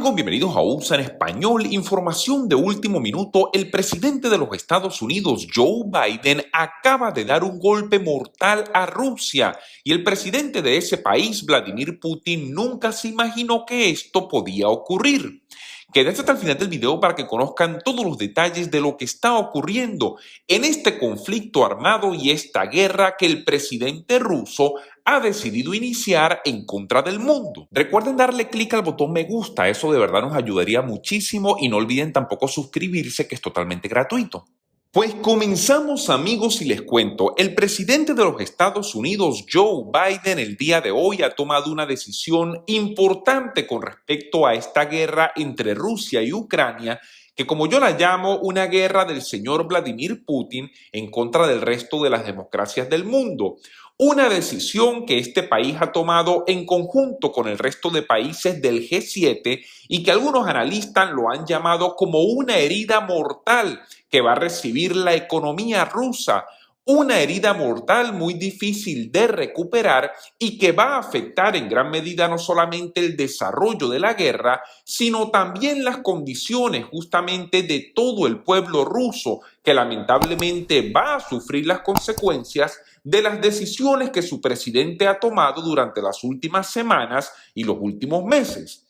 amigos, bienvenidos a USA en Español. Información de último minuto. El presidente de los Estados Unidos, Joe Biden, acaba de dar un golpe mortal a Rusia y el presidente de ese país, Vladimir Putin, nunca se imaginó que esto podía ocurrir. Quédense hasta el final del video para que conozcan todos los detalles de lo que está ocurriendo en este conflicto armado y esta guerra que el presidente ruso ha decidido iniciar en contra del mundo. Recuerden darle clic al botón me gusta, eso de verdad nos ayudaría muchísimo y no olviden tampoco suscribirse, que es totalmente gratuito. Pues comenzamos, amigos, y les cuento. El presidente de los Estados Unidos, Joe Biden, el día de hoy ha tomado una decisión importante con respecto a esta guerra entre Rusia y Ucrania, que como yo la llamo, una guerra del señor Vladimir Putin en contra del resto de las democracias del mundo. Una decisión que este país ha tomado en conjunto con el resto de países del G7 y que algunos analistas lo han llamado como una herida mortal que va a recibir la economía rusa. Una herida mortal muy difícil de recuperar y que va a afectar en gran medida no solamente el desarrollo de la guerra, sino también las condiciones justamente de todo el pueblo ruso, que lamentablemente va a sufrir las consecuencias de las decisiones que su presidente ha tomado durante las últimas semanas y los últimos meses.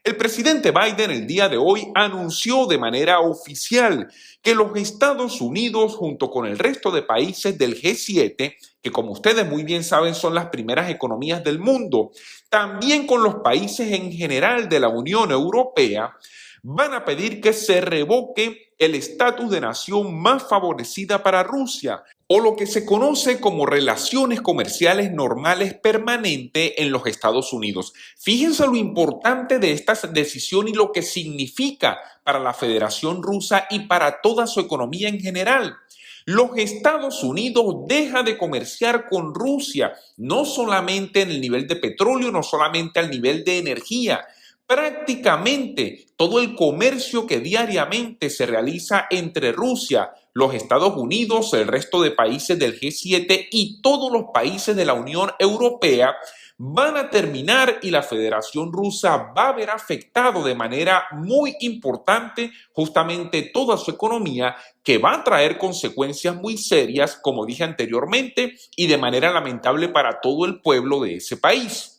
El presidente Biden el día de hoy anunció de manera oficial que los Estados Unidos, junto con el resto de países del G7, que como ustedes muy bien saben son las primeras economías del mundo, también con los países en general de la Unión Europea, van a pedir que se revoque el estatus de nación más favorecida para Rusia, o lo que se conoce como relaciones comerciales normales permanentes en los Estados Unidos. Fíjense lo importante de esta decisión y lo que significa para la Federación Rusa y para toda su economía en general. Los Estados Unidos deja de comerciar con Rusia, no solamente en el nivel de petróleo, no solamente al nivel de energía. Prácticamente todo el comercio que diariamente se realiza entre Rusia, los Estados Unidos, el resto de países del G7 y todos los países de la Unión Europea van a terminar y la Federación Rusa va a ver afectado de manera muy importante justamente toda su economía, que va a traer consecuencias muy serias, como dije anteriormente, y de manera lamentable para todo el pueblo de ese país.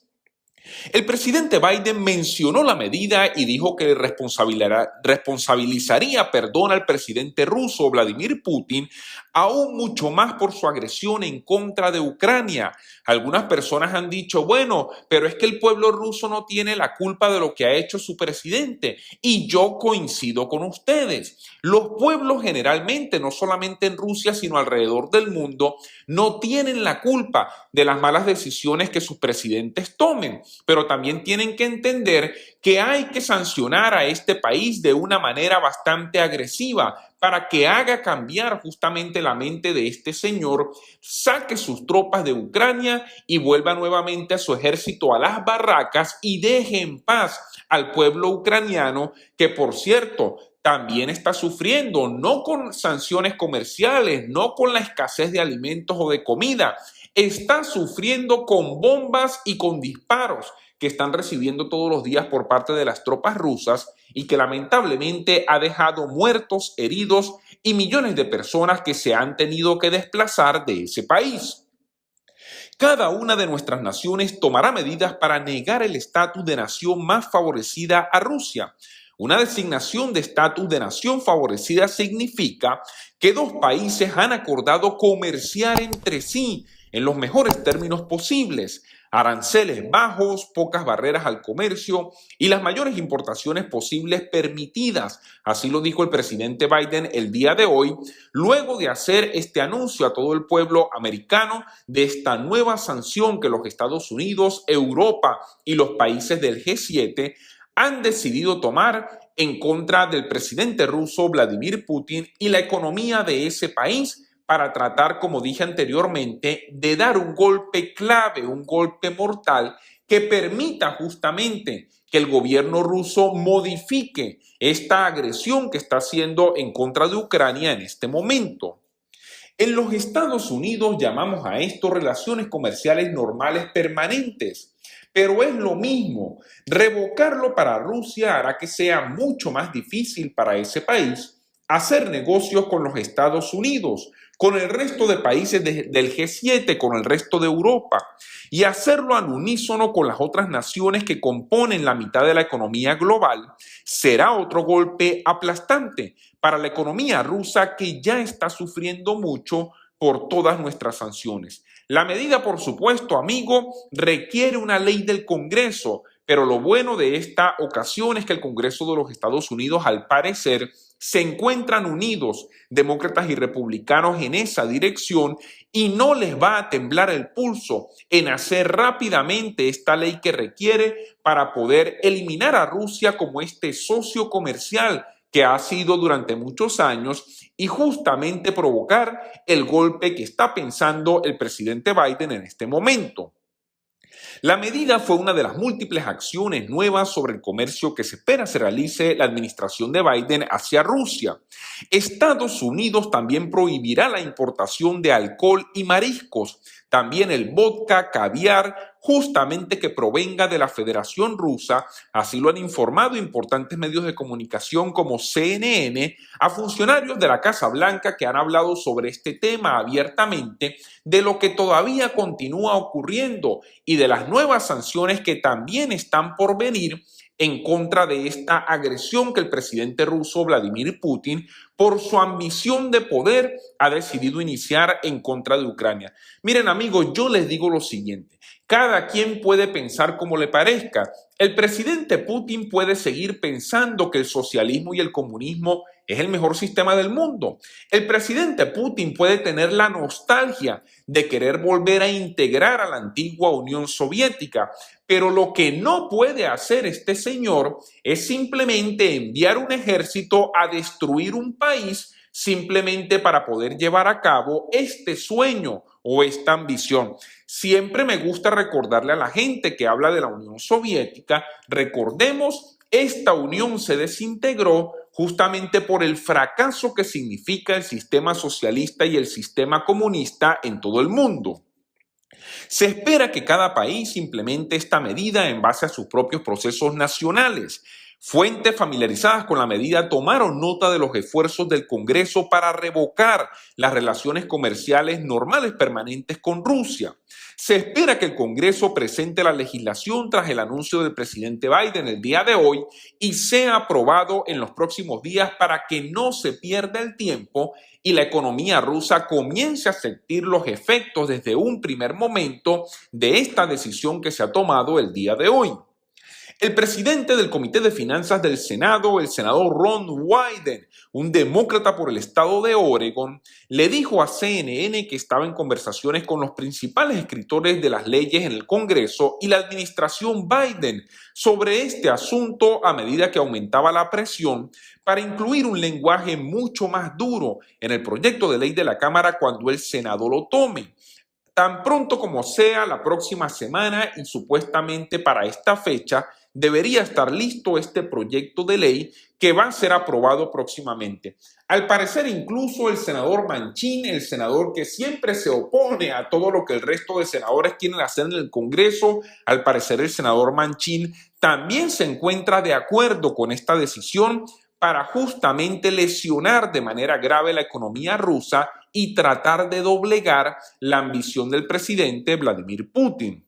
El presidente Biden mencionó la medida y dijo que responsabilizaría al presidente ruso Vladimir Putin aún mucho más por su agresión en contra de Ucrania. Algunas personas han dicho, bueno, pero es que el pueblo ruso no tiene la culpa de lo que ha hecho su presidente. Y yo coincido con ustedes. Los pueblos generalmente, no solamente en Rusia, sino alrededor del mundo, no tienen la culpa de las malas decisiones que sus presidentes tomen, pero también tienen que entender que hay que sancionar a este país de una manera bastante agresiva para que haga cambiar justamente la mente de este señor, saque sus tropas de Ucrania y vuelva nuevamente a su ejército a las barracas y deje en paz al pueblo ucraniano, que por cierto también está sufriendo, no con sanciones comerciales, no con la escasez de alimentos o de comida, está sufriendo con bombas y con disparos que están recibiendo todos los días por parte de las tropas rusas y que lamentablemente ha dejado muertos, heridos y millones de personas que se han tenido que desplazar de ese país. Cada una de nuestras naciones tomará medidas para negar el estatus de nación más favorecida a Rusia. Una designación de estatus de nación favorecida significa que dos países han acordado comerciar entre sí en los mejores términos posibles, aranceles bajos, pocas barreras al comercio y las mayores importaciones posibles permitidas. Así lo dijo el presidente Biden el día de hoy, luego de hacer este anuncio a todo el pueblo americano de esta nueva sanción que los Estados Unidos, Europa y los países del G7 han decidido tomar en contra del presidente ruso Vladimir Putin y la economía de ese país, para tratar, como dije anteriormente, de dar un golpe clave, un golpe mortal que permita justamente que el gobierno ruso modifique esta agresión que está haciendo en contra de Ucrania en este momento. En los Estados Unidos llamamos a esto relaciones comerciales normales permanentes. pero es lo mismo. Revocarlo para Rusia hará que sea mucho más difícil para ese país hacer negocios con los Estados Unidos, con el resto de países del G7, con el resto de Europa, y hacerlo al unísono con las otras naciones que componen la mitad de la economía global será otro golpe aplastante para la economía rusa, que ya está sufriendo mucho por todas nuestras sanciones. La medida, por supuesto, amigo, requiere una ley del Congreso, pero lo bueno de esta ocasión es que el Congreso de los Estados Unidos, al parecer, se encuentran unidos, demócratas y republicanos, en esa dirección, y no les va a temblar el pulso en hacer rápidamente esta ley que requiere para poder eliminar a Rusia como este socio comercial que ha sido durante muchos años, y justamente provocar el golpe que está pensando el presidente Biden en este momento. La medida fue una de las múltiples acciones nuevas sobre el comercio que se espera se realice la administración de Biden hacia Rusia. Estados Unidos también prohibirá la importación de alcohol y mariscos, también el vodka, caviar, justamente que provenga de la Federación Rusa. Así lo han informado importantes medios de comunicación como CNN a funcionarios de la Casa Blanca que han hablado sobre este tema abiertamente, de lo que todavía continúa ocurriendo y de las nuevas sanciones que también están por venir en contra de esta agresión que el presidente ruso Vladimir Putin, por su ambición de poder, ha decidido iniciar en contra de Ucrania. Miren, amigos, yo les digo lo siguiente: cada quien puede pensar como le parezca. El presidente Putin puede seguir pensando que el socialismo y el comunismo es el mejor sistema del mundo. El presidente Putin puede tener la nostalgia de querer volver a integrar a la antigua Unión Soviética, pero lo que no puede hacer este señor es simplemente enviar un ejército a destruir un país simplemente para poder llevar a cabo este sueño o esta ambición. Siempre me gusta recordarle a la gente que habla de la Unión Soviética, recordemos, esta unión se desintegró justamente por el fracaso que significa el sistema socialista y el sistema comunista en todo el mundo. Se espera que cada país implemente esta medida en base a sus propios procesos nacionales. Fuentes familiarizadas con la medida tomaron nota de los esfuerzos del Congreso para revocar las relaciones comerciales normales permanentes con Rusia. Se espera que el Congreso presente la legislación tras el anuncio del presidente Biden el día de hoy y sea aprobado en los próximos días para que no se pierda el tiempo y la economía rusa comience a sentir los efectos desde un primer momento de esta decisión que se ha tomado el día de hoy. El presidente del Comité de Finanzas del Senado, el senador Ron Wyden, un demócrata por el estado de Oregon, le dijo a CNN que estaba en conversaciones con los principales escritores de las leyes en el Congreso y la administración Biden sobre este asunto a medida que aumentaba la presión para incluir un lenguaje mucho más duro en el proyecto de ley de la Cámara cuando el Senado lo tome. Tan pronto como sea la próxima semana, y supuestamente para esta fecha, debería estar listo este proyecto de ley que va a ser aprobado próximamente. Al parecer, incluso el senador Manchin, el senador que siempre se opone a todo lo que el resto de senadores quieren hacer en el Congreso, al parecer el senador Manchin también se encuentra de acuerdo con esta decisión para justamente lesionar de manera grave la economía rusa y tratar de doblegar la ambición del presidente Vladimir Putin.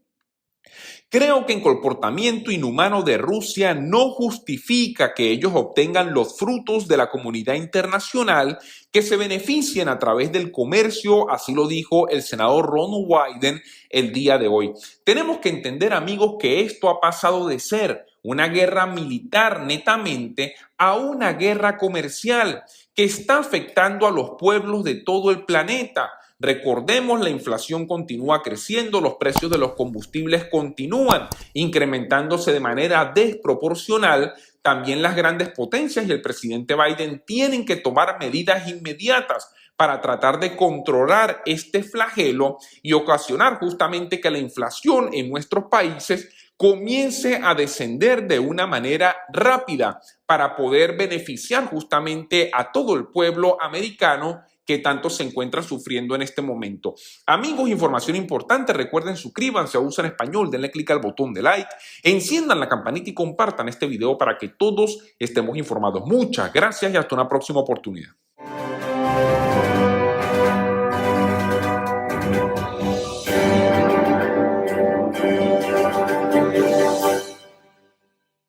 Creo que el comportamiento inhumano de Rusia no justifica que ellos obtengan los frutos de la comunidad internacional que se beneficien a través del comercio, así lo dijo el senador Ron Wyden el día de hoy. Tenemos que entender, amigos, que esto ha pasado de ser una guerra militar netamente a una guerra comercial que está afectando a los pueblos de todo el planeta. Recordemos, la inflación continúa creciendo, los precios de los combustibles continúan incrementándose de manera desproporcional. También las grandes potencias y el presidente Biden tienen que tomar medidas inmediatas para tratar de controlar este flagelo y ocasionar justamente que la inflación en nuestros países comience a descender de una manera rápida para poder beneficiar justamente a todo el pueblo americano que tanto se encuentran sufriendo en este momento. Amigos, información importante, recuerden suscríbanse a Usa en Español, denle clic al botón de like, enciendan la campanita y compartan este video para que todos estemos informados. Muchas gracias y hasta una próxima oportunidad.